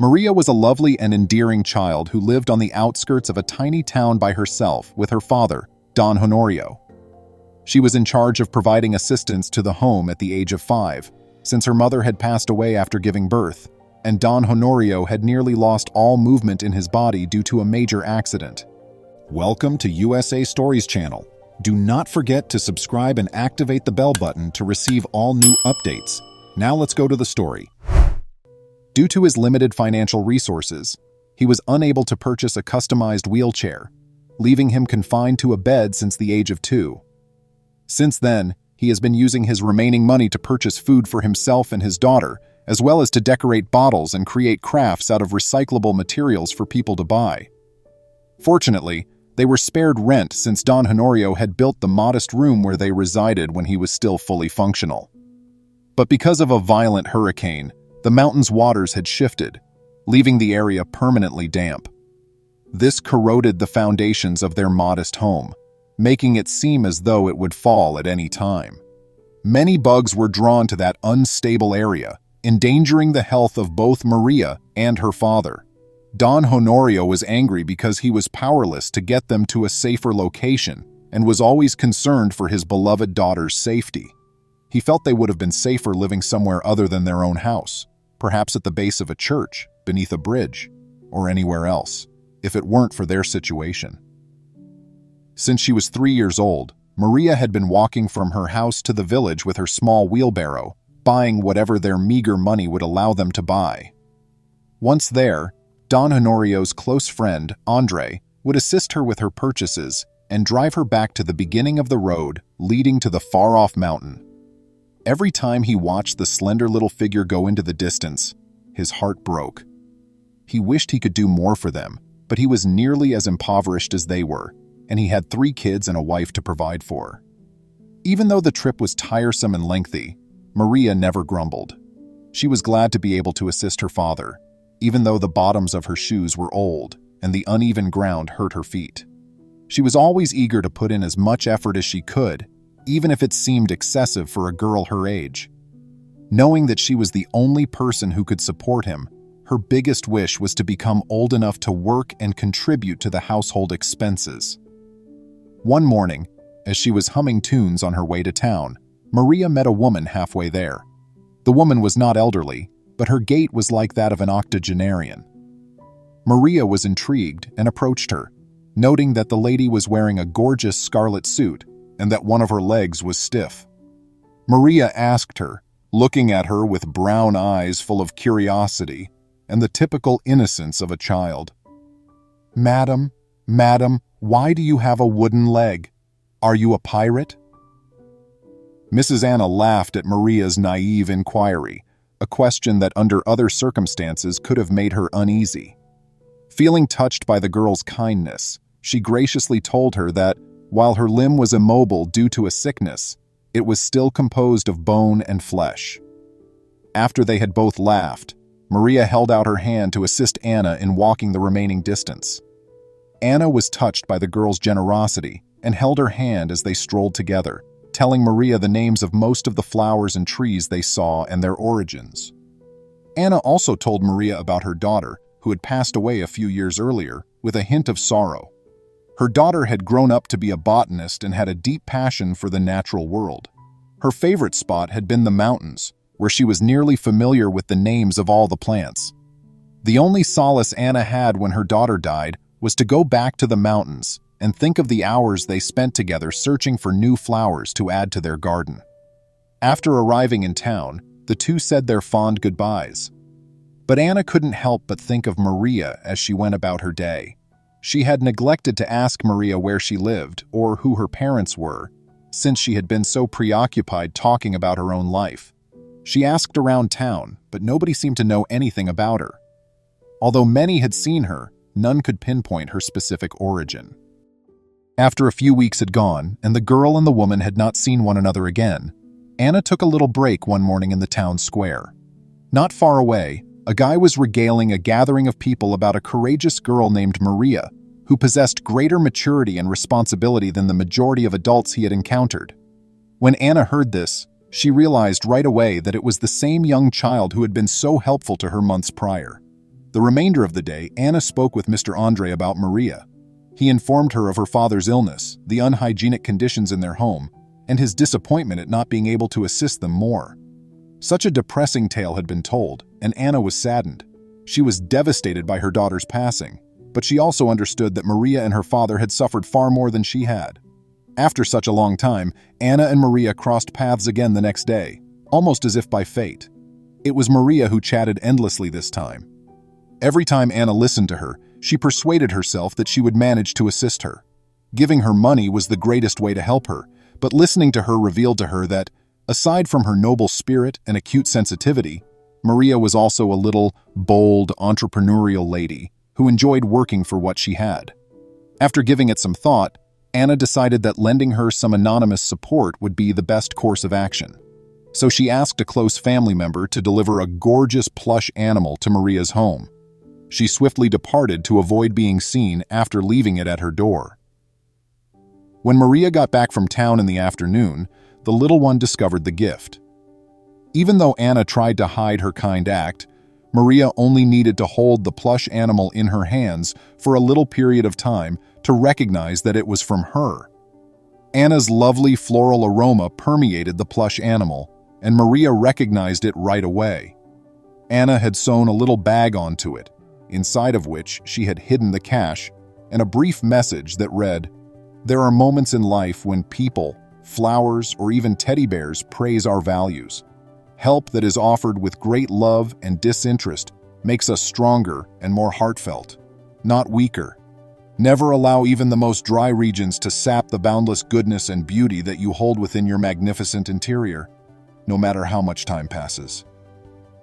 Maria was a lovely and endearing child who lived on the outskirts of a tiny town by herself with her father, Don Honorio. She was in charge of providing assistance to the home at the age of 5, since her mother had passed away after giving birth, and Don Honorio had nearly lost all movement in his body due to a major accident. Welcome to USA Stories channel. Do not forget to subscribe and activate the bell button to receive all new updates. Now let's go to the story. Due to his limited financial resources, he was unable to purchase a customized wheelchair, leaving him confined to a bed since the age of 2. Since then, he has been using his remaining money to purchase food for himself and his daughter, as well as to decorate bottles and create crafts out of recyclable materials for people to buy. Fortunately, they were spared rent since Don Honorio had built the modest room where they resided when he was still fully functional. But because of a violent hurricane, the mountain's waters had shifted, leaving the area permanently damp. This corroded the foundations of their modest home, making it seem as though it would fall at any time. Many bugs were drawn to that unstable area, endangering the health of both Maria and her father. Don Honorio was angry because he was powerless to get them to a safer location and was always concerned for his beloved daughter's safety. He felt they would have been safer living somewhere other than their own house, perhaps at the base of a church, beneath a bridge, or anywhere else, if it weren't for their situation. Since she was 3 years old, Maria had been walking from her house to the village with her small wheelbarrow, buying whatever their meager money would allow them to buy. Once there, Don Honorio's close friend, Andre, would assist her with her purchases and drive her back to the beginning of the road leading to the far-off mountain. Every time he watched the slender little figure go into the distance, his heart broke. He wished he could do more for them, but he was nearly as impoverished as they were, and he had 3 kids and a wife to provide for. Even though the trip was tiresome and lengthy, Maria never grumbled. She was glad to be able to assist her father, even though the bottoms of her shoes were old and the uneven ground hurt her feet. She was always eager to put in as much effort as she could, even if it seemed excessive for a girl her age. Knowing that she was the only person who could support him, her biggest wish was to become old enough to work and contribute to the household expenses. One morning, as she was humming tunes on her way to town, Maria met a woman halfway there. The woman was not elderly, but her gait was like that of an octogenarian. Maria was intrigued and approached her, noting that the lady was wearing a gorgeous scarlet suit and that one of her legs was stiff. Maria asked her, looking at her with brown eyes full of curiosity and the typical innocence of a child. Madam, why do you have a wooden leg? Are you a pirate?" Mrs. Anna laughed at Maria's naive inquiry, a question that under other circumstances could have made her uneasy. Feeling touched by the girl's kindness, she graciously told her that, while her limb was immobile due to a sickness, it was still composed of bone and flesh. After they had both laughed, Maria held out her hand to assist Anna in walking the remaining distance. Anna was touched by the girl's generosity and held her hand as they strolled together, telling Maria the names of most of the flowers and trees they saw and their origins. Anna also told Maria about her daughter, who had passed away a few years earlier, with a hint of sorrow. Her daughter had grown up to be a botanist and had a deep passion for the natural world. Her favorite spot had been the mountains, where she was nearly familiar with the names of all the plants. The only solace Anna had when her daughter died was to go back to the mountains and think of the hours they spent together searching for new flowers to add to their garden. After arriving in town, the two said their fond goodbyes. But Anna couldn't help but think of Maria as she went about her day. She had neglected to ask Maria where she lived or who her parents were, since she had been so preoccupied talking about her own life. She asked around town, but nobody seemed to know anything about her. Although many had seen her, none could pinpoint her specific origin. After a few weeks had gone, and the girl and the woman had not seen one another again, Anna took a little break one morning in the town square. Not far away, a guy was regaling a gathering of people about a courageous girl named Maria, who possessed greater maturity and responsibility than the majority of adults he had encountered. When Anna heard this, she realized right away that it was the same young child who had been so helpful to her months prior. The remainder of the day, Anna spoke with Mr. Andre about Maria. He informed her of her father's illness, the unhygienic conditions in their home, and his disappointment at not being able to assist them more. Such a depressing tale had been told, and Anna was saddened. She was devastated by her daughter's passing, but she also understood that Maria and her father had suffered far more than she had. After such a long time, Anna and Maria crossed paths again the next day, almost as if by fate. It was Maria who chatted endlessly this time. Every time Anna listened to her, she persuaded herself that she would manage to assist her. Giving her money was the greatest way to help her, but listening to her revealed to her that, aside from her noble spirit and acute sensitivity, Maria was also a little, bold, entrepreneurial lady who enjoyed working for what she had. After giving it some thought, Anna decided that lending her some anonymous support would be the best course of action. So she asked a close family member to deliver a gorgeous plush animal to Maria's home. She swiftly departed to avoid being seen after leaving it at her door. When Maria got back from town in the afternoon, the little one discovered the gift. Even though Anna tried to hide her kind act, Maria only needed to hold the plush animal in her hands for a little period of time to recognize that it was from her. Anna's lovely floral aroma permeated the plush animal, and Maria recognized it right away. Anna had sewn a little bag onto it, inside of which she had hidden the cash, and a brief message that read, "There are moments in life when people, flowers, or even teddy bears praise our values. Help that is offered with great love and disinterest makes us stronger and more heartfelt, not weaker. Never allow even the most dry regions to sap the boundless goodness and beauty that you hold within your magnificent interior, no matter how much time passes."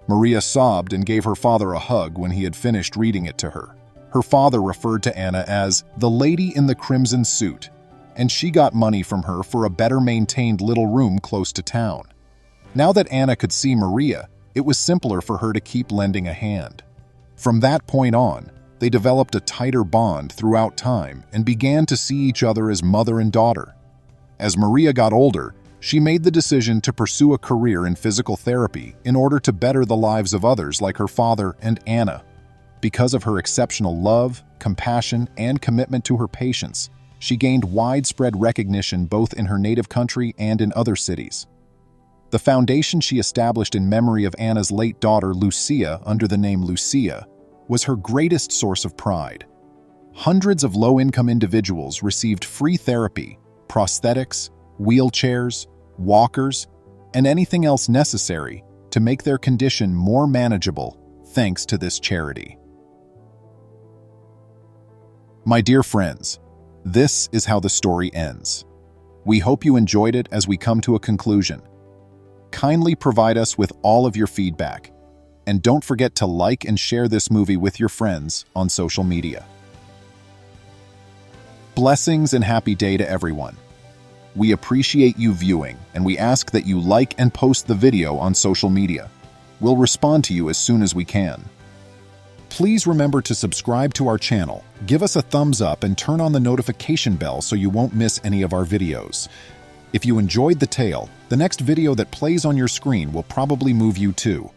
Maria sobbed and gave her father a hug when he had finished reading it to her. Her father referred to Anna as the lady in the crimson suit, and she got money from her for a better-maintained little room close to town. Now that Anna could see Maria, it was simpler for her to keep lending a hand. From that point on, they developed a tighter bond throughout time and began to see each other as mother and daughter. As Maria got older, she made the decision to pursue a career in physical therapy in order to better the lives of others like her father and Anna. Because of her exceptional love, compassion, and commitment to her patients, she gained widespread recognition both in her native country and in other cities. The foundation she established in memory of Anna's late daughter Lucia under the name Lucia was her greatest source of pride. Hundreds of low-income individuals received free therapy, prosthetics, wheelchairs, walkers, and anything else necessary to make their condition more manageable thanks to this charity. My dear friends, this is how the story ends. We hope you enjoyed it as we come to a conclusion. Kindly provide us with all of your feedback, and don't forget to like and share this movie with your friends on social media. Blessings and happy day to everyone. We appreciate you viewing, and we ask that you like and post the video on social media. We'll respond to you as soon as we can. Please remember to subscribe to our channel, give us a thumbs up, and turn on the notification bell so you won't miss any of our videos. If you enjoyed the tale, the next video that plays on your screen will probably move you too.